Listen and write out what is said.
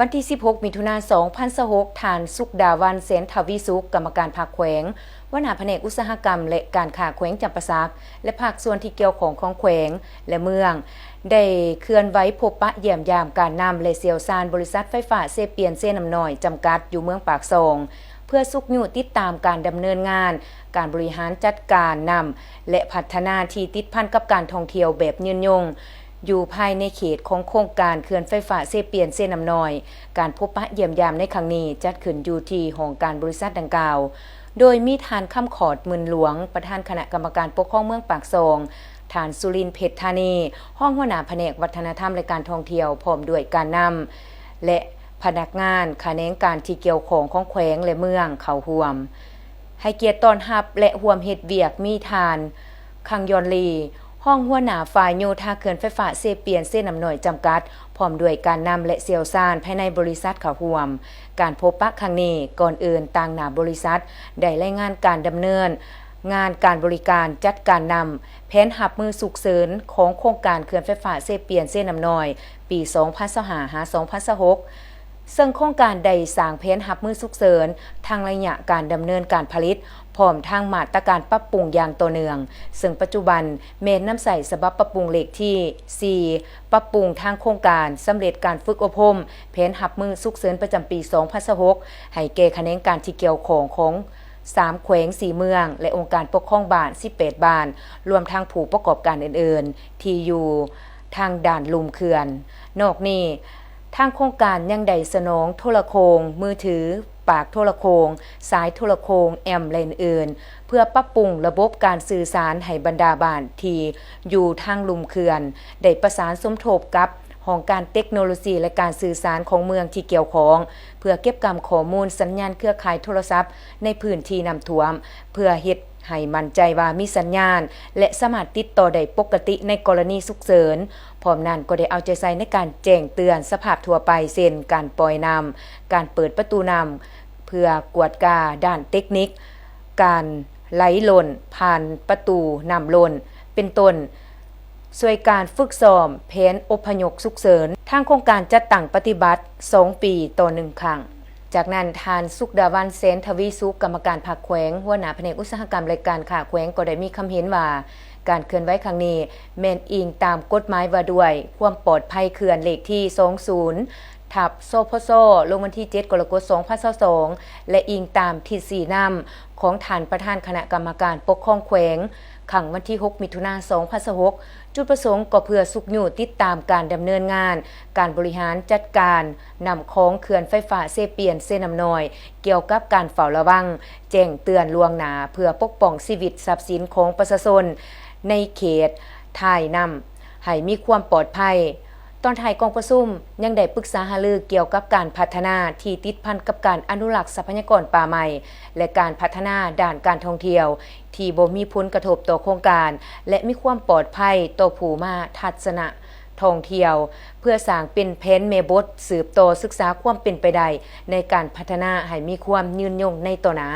วันที่ 16 มิถุนายน 2026 ฐานสุขดาวันเสนทวีสุขกรรมการภาคแขวงหัวหน้าแผนกอุตสาหกรรมและการค้าแขวงจำปาสักและภาคส่วนที่เกี่ยวของแขวงและเมืองได้เคลื่อนไหวพบปะเยี่ยมยามการนำและเสี่ยวซานบริษัทไฟฟ้าเซเปียนเส้นน้ำน้อยจำกัดอยู่เมืองปากซองเพื่อสุกอยู่ติดตามการดำเนินงานการบริหารจัดการนำและพัฒนาที่ติดพันกับการท่องเที่ยวแบบยืนยงอยู่ภายในเขตของโครงการเขื่อนไฟฟ้าเซเปียนเส้นน้ำน้อยการพบปะเยี่ยมยามในครั้งนี้จัดขึ้นอยู่ที่ห้องการบริษัทดังกล่าวโดยมีทานคำขอดมืนหลวงประธานคณะกรรมการปกครองเมืองปากซองฐานสุรินทร์เพชรธานีห้องหัวหน้าแผนกวัฒนธรรมและการท่องเที่ยวพร้อมด้วยการนำและพนักงานแขนงการที่เกี่ยวของแขวงและเมืองเข้าร่วมให้เกียรติต้อนรับและร่วมเฮ็ดเวียกมีทานคังยอนลีห้องหัวหน้าฝ่ายโยธาเขื่อนไฟฟ้าเซเปียนเส้นน้ำน้อยจำกัดพร้อมด้วยการนำและเสี่ยวซานภายในบริษัทเข้าร่วมการพบปะครั้งนี้ก่อนอื่นต่างหน้าบริษัทได้รายงานการดำเนินงานการบริการจัดการนำแผนรับมือฉุกเฉินของโครงการเขื่อนไฟฟ้าเซเปียนเส้นน้ำน้อยปี 2025-2026ซึ่งโครงการได้สร้างแผนรับมือฉุกเฉินทางระยะการดำเนินการผลิตพร้อมทางมาตรการปรับปรุงอย่างต่อเนื่องซึ่งปัจจุบันแม่นน้ำใสฉบับปรับปรุงเลขที่ 4 ปรับปรุงทางโครงการสำเร็จการฝึกอบรมแผนรับมือฉุกเฉินประจำปี 2026ให้แก่แขนงการที่เกี่ยวของ3 แขวง 4 เมืองและองค์การปกครองบ้าน 18 บ้านรวมทั้งผู้ประกอบการอื่นๆที่อยู่ทางด่านลุ่มเขื่อนนอกนี้ทางโครงการยังได้สนองโทรโขงมือถือปากโทรโขงสายโทรโขงแอมและอื่นๆเพื่อปรับปรุงระบบการสื่อสารให้บรรดาบ้านที่อยู่ทางลุ่มเขื่อนได้ประสานสมทบกับห้องการเทคโนโลยีและการสื่อสารของเมืองที่เกี่ยวข้องเพื่อเก็บกำข้อมูลสัญญาณเครือข่ายโทรศัพท์ในพื้นที่น้ำท่วมเพื่อเฮ็ดให้มั่นใจว่ามีสัญญาณและสามารถติดต่อได้ปกติในกรณีฉุกเฉินพร้อมนั้นก็ได้เอาใจใส่ในการแจ้งเตือนสภาพทั่วไปเช่นการปล่อยน้ำการเปิดประตูน้ำเพื่อกวดกาด้านเทคนิคการไหลหล่นผ่านประตูน้ำล้นเป็นต้นช่วยการฝึกซ้อมแผนอพยพฉุกเฉินทางโครงการจัดตั้งปฏิบัติ2 ปีต่อ1 ครั้งจากนั้นทานสุขดาวันเซนทวีสุขกรรมการภาคแขวงหัวหน้าแผนกอุตสาหกรรมและการค้าแขวงก็ได้มีคำเห็นว่าการเคลื่อนไหวครั้งนี้แม่นอิงตามกฎหมายว่าด้วยความปลอดภัยเขื่อนเลขที่ 20 ทับโซพโซลงวันที่ 7 กรกฎาคม 2022และอิงตามที่ 4 นำของท่านประธานคณะกรรมการปกครองแขวงขังวันที่ 6 มิถุนายน 2026จุดประสงค์ก็เพื่อสุกอยู่ติดตามการดำเนินงานการบริหารจัดการนำของเขื่อนไฟฟ้าเซเปียนเส้นน้ำน้อยเกี่ยวกับการเฝ้าระวังแจ้งเตือนล่วงหน้าเพื่อปกป้องชีวิตทรัพย์สินของประชาชนในเขตถ่ายนำให้มีความปลอดภัยตอนท้ายกองประชุมยังได้ปรึกษาหารือเกี่ยวกับการพัฒนาที่ติดพันกับการอนุรักษ์ทรัพยากรป่าไม้และการพัฒนาด้านการท่องเที่ยวที่บ่มีผลกระทบต่อโครงการและมีความปลอดภัยต่อผู้มาทัศนท่องเที่ยวเพื่อสร้างเป็นแผนแม่บทสืบต่อศึกษาความเป็นไปได้ในการพัฒนาให้มีความยืนยงในต่อหน้า